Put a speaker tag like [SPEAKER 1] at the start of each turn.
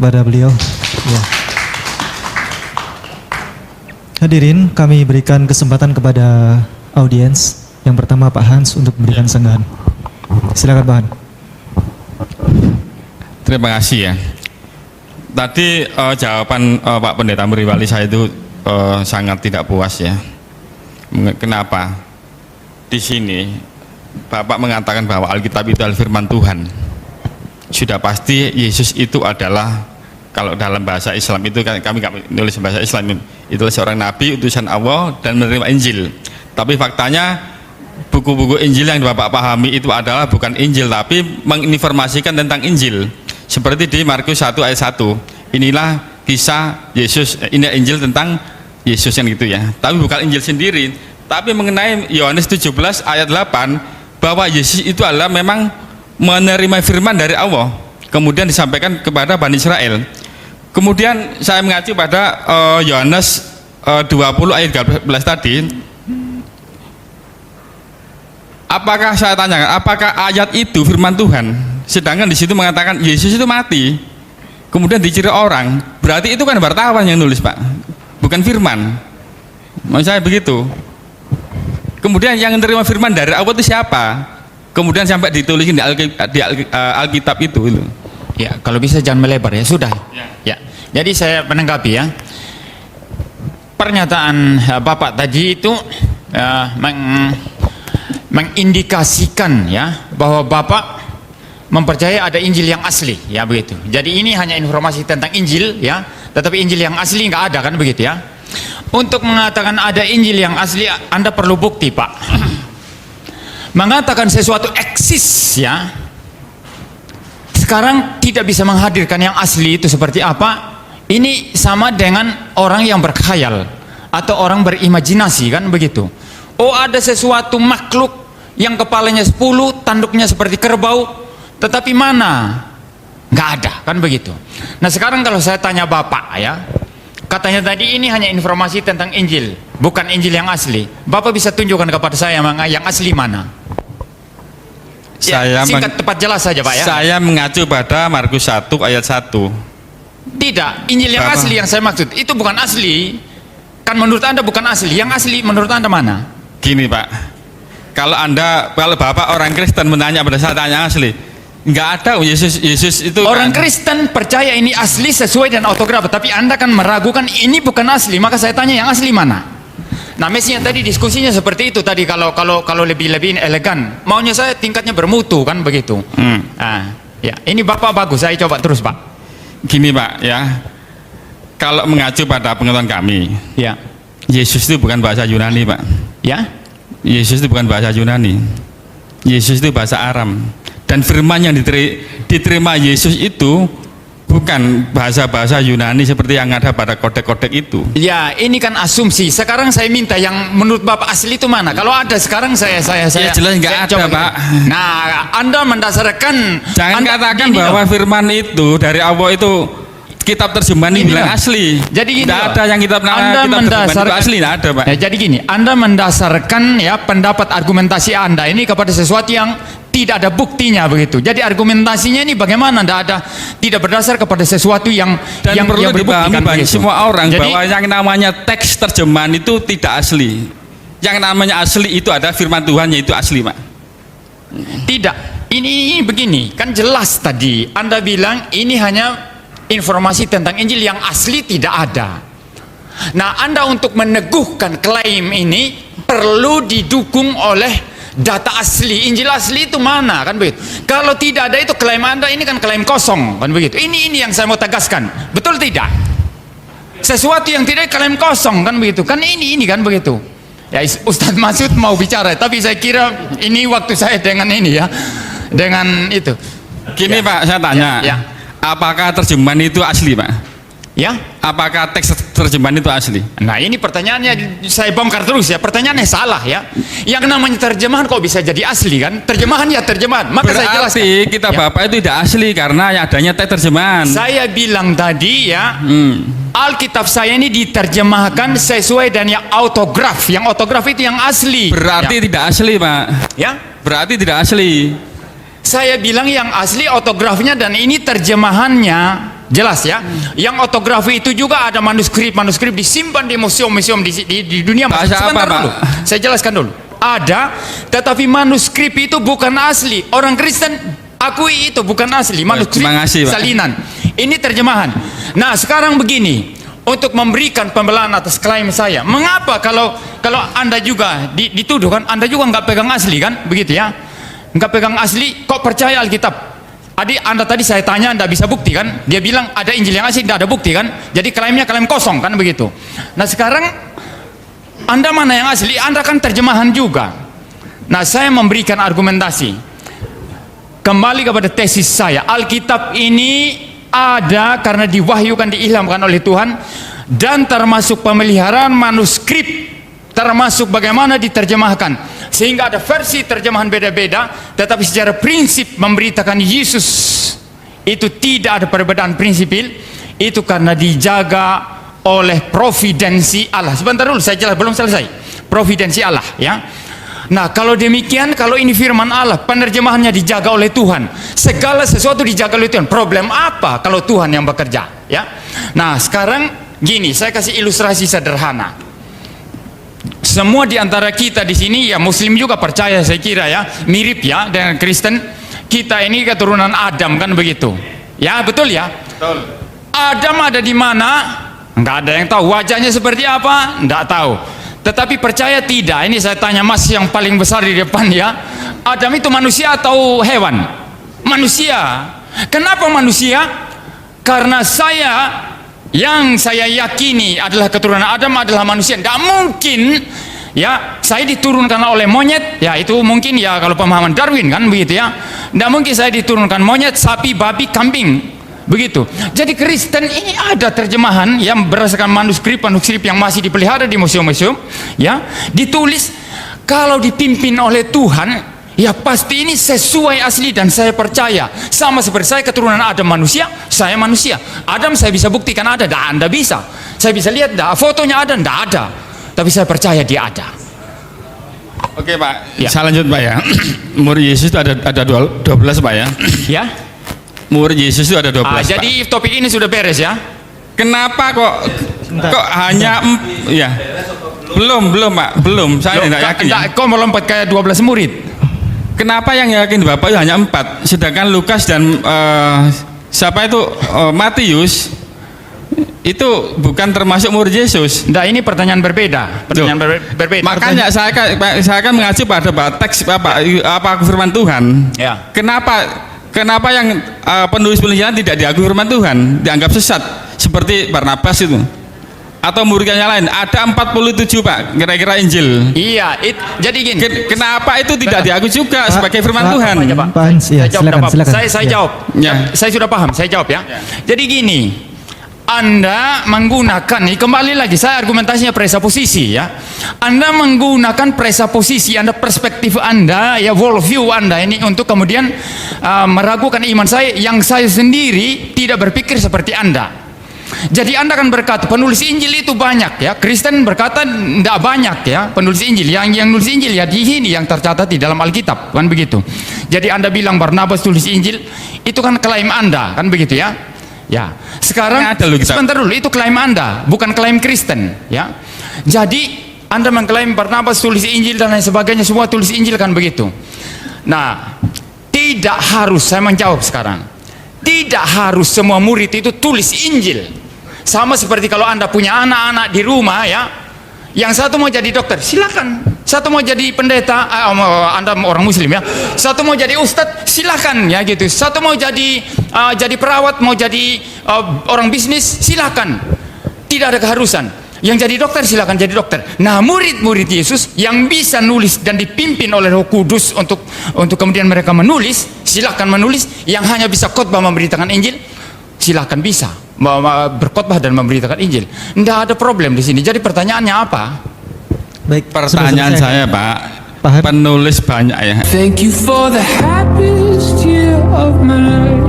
[SPEAKER 1] kepada beliau. Ya. Hadirin, kami berikan kesempatan kepada audiens. Yang pertama Pak Hans untuk memberikan sanggahan. Silakan Pak Hans.
[SPEAKER 2] Terima kasih ya. Tadi jawaban Pak Pendeta Muriwali saya itu sangat tidak puas ya. Kenapa? Di sini Bapak mengatakan bahwa Alkitab itu adalah firman Tuhan. Sudah pasti Yesus itu adalah, kalau dalam bahasa Islam itu kan kami nggak nulis bahasa Islam, itu seorang nabi utusan Allah dan menerima Injil. Tapi faktanya buku-buku Injil yang Bapak pahami itu adalah bukan Injil tapi menginformasikan tentang Injil. Seperti di Markus 1 ayat 1. Inilah kisah Yesus, ini Injil tentang Yesus yang gitu ya. Tapi bukan Injil sendiri, tapi mengenai Yohanes 17 ayat 8 bahwa Yesus itu adalah memang menerima firman dari Allah. Kemudian disampaikan kepada Bani Israel. Kemudian saya mengacu pada Yohanes 20 ayat 13 tadi. Apakah saya tanyakan, apakah ayat itu firman Tuhan? Sedangkan di situ mengatakan Yesus itu mati, kemudian diciri orang. Berarti itu kan wartawan yang nulis Pak, bukan firman. Maksud saya begitu. Kemudian yang menerima firman dari Allah itu siapa? Kemudian sampai ditulisin di Alkitab itu.
[SPEAKER 3] Ya, kalau bisa jangan melebar ya, sudah. Ya. Jadi saya menanggapi ya. Pernyataan Bapak tadi itu mengindikasikan ya bahwa Bapak mempercayai ada Injil yang asli ya begitu. Jadi ini hanya informasi tentang Injil ya, tetapi Injil yang asli nggak ada kan begitu ya. Untuk mengatakan ada Injil yang asli Anda perlu bukti Pak. Mengatakan sesuatu eksis ya, sekarang tidak bisa menghadirkan yang asli itu seperti apa. Ini sama dengan orang yang berkhayal atau orang berimajinasi kan begitu. Oh ada sesuatu makhluk yang kepalanya 10, tanduknya seperti kerbau, tetapi mana? Nggak ada kan begitu. Nah sekarang kalau saya tanya Bapak ya, katanya tadi ini hanya informasi tentang Injil, bukan Injil yang asli. Bapak bisa tunjukkan kepada saya yang asli mana? Ya, singkat tepat jelas saja Pak ya.
[SPEAKER 2] Saya mengacu pada Markus 1 ayat 1.
[SPEAKER 3] Tidak, Injil yang asli yang saya maksud itu bukan asli. Kan menurut Anda bukan asli. Yang asli menurut Anda mana?
[SPEAKER 2] Gini Pak, kalau Bapak orang Kristen menanya pada saat tanya asli, nggak ada Yesus itu.
[SPEAKER 3] Orang Kristen percaya ini asli sesuai dengan autograf, tapi Anda kan meragukan ini bukan asli. Maka saya tanya yang asli mana? Nah mestinya tadi diskusinya seperti itu tadi, kalau lebih elegan, maunya saya tingkatnya bermutu kan begitu. Nah, ya ini Bapak bagus, saya coba terus Pak.
[SPEAKER 2] Gini Pak ya, kalau mengacu pada pengetahuan kami
[SPEAKER 3] ya,
[SPEAKER 2] Yesus itu bukan bahasa Yunani Pak
[SPEAKER 3] ya.
[SPEAKER 2] Yesus itu bukan bahasa Yunani, Yesus itu bahasa Aram, dan firman yang diterima Yesus itu bukan bahasa-bahasa Yunani seperti yang ada pada kodek-kodek itu.
[SPEAKER 3] Ya, ini kan asumsi. Sekarang saya minta yang menurut Bapak asli itu mana? Kalau ada sekarang saya
[SPEAKER 2] ya jelas nggak ada Pak.
[SPEAKER 3] Nah, Anda mendasarkan,
[SPEAKER 2] jangan katakan bahwa firman itu dari Allah itu kitab terjemahan ini bilang asli.
[SPEAKER 3] Jadi gini,
[SPEAKER 2] tidak ada yang kitab terjemahan asli, tidak ada Pak.
[SPEAKER 3] Ya, jadi gini, Anda mendasarkan ya pendapat argumentasi Anda ini kepada sesuatu yang tidak ada buktinya begitu. Jadi argumentasinya ini bagaimana? Tidak berdasar kepada sesuatu yang
[SPEAKER 2] perlu dipahami bagi semua orang. Jadi, bahwa yang namanya teks terjemahan itu tidak asli. Yang namanya asli itu ada firman Tuhan, yaitu asli Pak.
[SPEAKER 3] Tidak. Ini begini, kan jelas tadi Anda bilang ini hanya informasi tentang Injil, yang asli tidak ada. Nah, Anda untuk meneguhkan klaim ini perlu didukung oleh data asli. Injil asli itu mana kan begitu. Kalau tidak ada itu klaim Anda ini kan klaim kosong kan begitu. Ini yang saya mau tegaskan. Betul tidak? Sesuatu yang tidak klaim kosong kan begitu. Kan ini kan begitu. Ya Ustadz Masud mau bicara, tapi saya kira ini waktu saya dengan ini ya. Dengan itu.
[SPEAKER 2] Gini ya, Pak, saya tanya.
[SPEAKER 3] Ya.
[SPEAKER 2] Apakah terjemahan itu asli Pak?
[SPEAKER 3] Ya,
[SPEAKER 2] apakah teks terjemahan itu asli?
[SPEAKER 3] Nah ini pertanyaannya saya bongkar terus ya. Pertanyaannya salah ya. Yang namanya terjemahan kok bisa jadi asli kan? Terjemahan ya terjemahan. Maka
[SPEAKER 2] berarti
[SPEAKER 3] saya jelaskan.
[SPEAKER 2] Kitab
[SPEAKER 3] ya.
[SPEAKER 2] Bapak itu tidak asli karena adanya teks terjemahan.
[SPEAKER 3] Saya bilang tadi ya, Alkitab saya ini diterjemahkan sesuai dengan yang autograf. Yang autograf itu yang asli.
[SPEAKER 2] Berarti
[SPEAKER 3] ya.
[SPEAKER 2] tidak asli Pak.
[SPEAKER 3] Ya.
[SPEAKER 2] Berarti tidak asli.
[SPEAKER 3] Saya bilang yang asli autografnya dan ini terjemahannya. jelas ya. Yang ortografi itu juga ada manuskrip disimpan di museum-museum di dunia.
[SPEAKER 2] Bahasa
[SPEAKER 3] Sebentar
[SPEAKER 2] apa, Pak?
[SPEAKER 3] dulu, saya jelaskan dulu. Ada, tetapi manuskrip itu bukan asli. Orang Kristen akui itu bukan asli, manuskrip
[SPEAKER 2] Terima kasih, Pak.
[SPEAKER 3] salinan. Ini terjemahan. Nah, sekarang begini, untuk memberikan pembelaan atas klaim saya, mengapa kalau Anda juga dituduh kan, Anda juga nggak pegang asli kan, begitu ya? Nggak pegang asli, kok percaya Alkitab? Anda tadi saya tanya, Anda bisa bukti kan? Dia bilang ada Injil yang asli, tidak ada bukti kan? Jadi klaimnya klaim kosong kan, begitu. Nah sekarang Anda mana yang asli? Anda kan terjemahan juga. Nah saya memberikan argumentasi. Kembali kepada tesis saya, Alkitab ini ada karena diwahyukan, diilhamkan oleh Tuhan, dan termasuk pemeliharaan manuskrip, termasuk bagaimana diterjemahkan, sehingga ada versi terjemahan beda-beda, tetapi secara prinsip memberitakan Yesus itu tidak ada perbedaan prinsipil. Itu karena dijaga oleh providensi Allah. Sebentar dulu, saya jelas, belum selesai. Providensi Allah ya. Nah kalau demikian, kalau ini firman Allah, penerjemahannya dijaga oleh Tuhan, segala sesuatu dijaga oleh Tuhan, problem apa kalau Tuhan yang bekerja ya. Nah sekarang gini, saya kasih ilustrasi sederhana. Semua di antara kita di sini ya Muslim juga percaya, saya kira ya, mirip ya dengan Kristen. Kita ini keturunan Adam kan, begitu ya, betul ya? Betul. Adam ada di mana? Nggak ada yang tahu. Wajahnya seperti apa? Nggak tahu. Tetapi percaya tidak? Ini saya tanya Mas yang paling besar di depan ya. Adam itu manusia atau hewan? Manusia. Kenapa manusia? Karena yang saya yakini adalah keturunan Adam adalah manusia. Tidak mungkin ya saya diturunkan oleh monyet, ya itu mungkin ya kalau pemahaman Darwin kan, begitu ya. Tidak mungkin saya diturunkan monyet, sapi, babi, kambing, begitu. Jadi Kristen ini ada terjemahan yang berdasarkan manuskrip yang masih dipelihara di museum-museum ya, ditulis kalau dipimpin oleh Tuhan. Ya pasti ini sesuai asli, dan saya percaya sama seperti saya keturunan Adam manusia, saya manusia. Adam saya bisa buktikan ada, Anda bisa. Saya bisa lihat, fotonya ada, tidak ada. Tapi saya percaya dia ada.
[SPEAKER 2] Oke Pak,
[SPEAKER 3] Ya.
[SPEAKER 2] saya lanjut Pak ya. Murid Yesus itu ada 12 Pak ya.
[SPEAKER 3] Ya.
[SPEAKER 2] Murid Yesus itu ada 12 Pak.
[SPEAKER 3] Jadi topik ini sudah beres ya.
[SPEAKER 2] Kenapa kok hanya ya? Belum Pak, belum. Saya tidak yakin ya.
[SPEAKER 3] Kok melompat kayak 12 murid?
[SPEAKER 2] Kenapa yang yakin Bapak itu hanya 4, sedangkan Lukas dan siapa itu Matius itu bukan termasuk murid Yesus?
[SPEAKER 3] Nah ini pertanyaan berbeda. Berbeda.
[SPEAKER 2] Makanya saya akan mengacu pada teks apa firman Tuhan.
[SPEAKER 3] Ya.
[SPEAKER 2] Kenapa yang penulis penelitian tidak diakui firman Tuhan, dianggap sesat seperti Barnabas itu? Atau muridnya yang lain, ada 47 Pak kira-kira Injil.
[SPEAKER 3] Iya, jadi gini.
[SPEAKER 2] Kenapa itu tidak diakui juga sebagai firman Tuhan?
[SPEAKER 3] Pak
[SPEAKER 1] Hans, ya, silakan.
[SPEAKER 3] Saya jawab.
[SPEAKER 2] Ya.
[SPEAKER 3] Saya sudah paham, saya jawab ya. Jadi gini, Anda menggunakan, kembali lagi saya argumentasinya presuposisi ya. Anda menggunakan presuposisi Anda, perspektif Anda ya, worldview Anda ini untuk kemudian meragukan iman saya yang saya sendiri tidak berpikir seperti Anda. Jadi Anda kan berkata penulis Injil itu banyak ya. Kristen berkata tidak banyak ya penulis Injil. Yang nulis Injil ya di sini yang tercatat di dalam Alkitab kan, begitu. Jadi Anda bilang Barnabas tulis Injil, itu kan klaim Anda kan, begitu ya. Ya. Sekarang sebentar dulu, itu klaim Anda, bukan klaim Kristen ya. Jadi Anda mengklaim Barnabas tulis Injil dan lain sebagainya, semua tulis Injil kan, begitu. Nah, tidak harus, saya menjawab sekarang. Tidak harus semua murid itu tulis Injil. Sama seperti kalau Anda punya anak-anak di rumah ya, yang satu mau jadi dokter, silakan. Satu mau jadi pendeta, Anda orang Muslim ya. Satu mau jadi ustadz, silakan ya gitu. Satu mau jadi perawat, mau jadi orang bisnis, silakan. Tidak ada keharusan. Yang jadi dokter silakan jadi dokter. Nah, murid-murid Yesus yang bisa nulis dan dipimpin oleh Roh Kudus untuk kemudian mereka menulis, silakan menulis. Yang hanya bisa khotbah memberitakan Injil, silakan bisa berkhotbah dan memberitakan Injil. Tidak ada problem di sini. Jadi pertanyaannya apa?
[SPEAKER 1] Baik,
[SPEAKER 2] pertanyaan saya Pak, penulis banyak ya.
[SPEAKER 4] Thank you for the happiest year of my life.